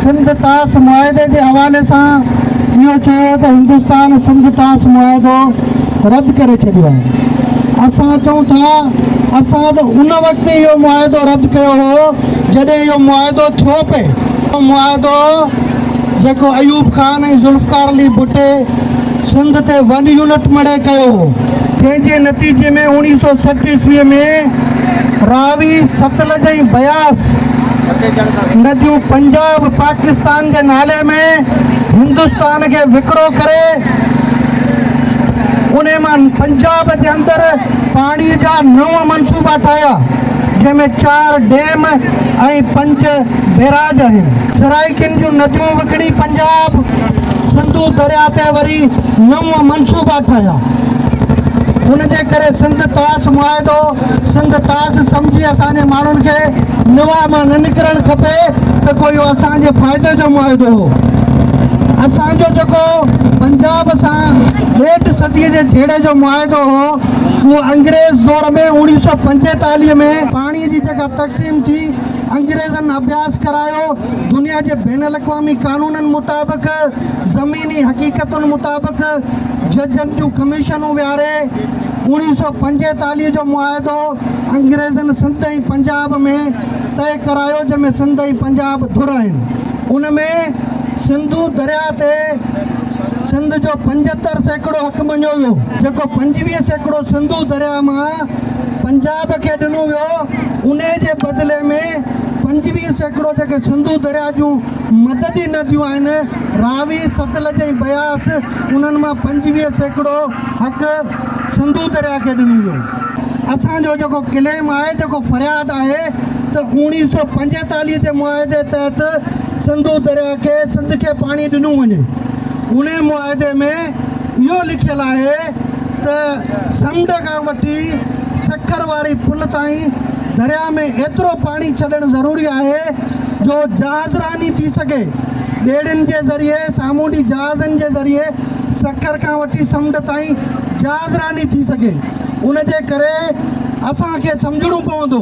सिंध तास मुआदे के हवाले से इहो चयो त हिंदुस्तान सिंध तास मुआदो रद्द करे छॾियो आहे। असां चऊं था असां त उन वक़्तु इहो मुआदो रद्द कयो हो जॾहिं इहो मुआदो थियो पिए। मुआदो जेको अयूब ख़ान ऐं ज़ुल्फ़कार अली भुट्टे सिंध ते 1 यूनिट मड़े कयो हो, तंहिंजे नतीजे में 1960 ईस्वीअ में रावी सतलज ऐं बयास नदियूं पंजाब पाकिस्तान के नाले में हिंदुस्तान के विकिरो करे उन में पंजाब के अंदर पानी जा 9 मनसूबा ठाया, जैमें 4 डैम ऐं 5 बैराज हैं। सराइकिन जूं नदियूं विकिणी पंजाब, सिंधु दरिया ते वरी 9 मनसूबा ठाया। उनजे करे सिंध तास मुआदो सिंध तास सम्झी असांजे माण्हुनि खे निवाह मां न निकिरणु खपे त कोई असांजे फ़ाइदे जो मुआदो हो। असांजो जेको पंजाब सां 1.5 सदीअ जे झेड़े जो मुआदो हो उहो अंग्रेज़ दौर में 1945 में पाणीअ जी जेका तक़सीम थी अंग्रेज़नि अभ्यास करायो, दुनिया जे बैन अल-अक़वामी कानूननि मुताबिक़ ज़मीनी हक़ीक़तुनि मुताबिक़ जजनि जूं कमीशनूं विहारे 1945 जो मुआदो अंग्रेज़नि सिंध ऐं पंजाब में तय करायो, जंहिंमें सिंध ऐं पंजाब धुर आहिनि। उन में सिंधु दरिया ते सिंध जो 75% हक़ मञियो वियो, जेको 25% सिंधु दरिया मां पंजाब खे ॾिनो वियो। उन जे बदिले में 25% जेके सिंधु दरिया जूं मददी नदियूं आहिनि रावी सतलज ऐं बयास, उन्हनि मां 25% हक़ सिंधु दरिया खे ॾिनो वियो। असांजो जेको क्लेम आहे, जेको फ़रियाद आहे त 1945 जे मुआदे तहत सिंधु दरिया खे सिंध खे पाणी ॾिनो वञे। उन मुआदे में इहो लिखियलु आहे त समुंड खां वठी सखर वारी पुल ताईं दरिया में एतिरो पाणी छॾणु ज़रूरी आहे जो जहाज़रानी थी सघे, ॿेड़ियुनि जे ज़रिए सामूंडी जहाज़नि जे ज़रिए सखर खां वठी समुंड ताईं जहाज़रानी थी सघे। उन जे करे असांखे सम्झणो पवंदो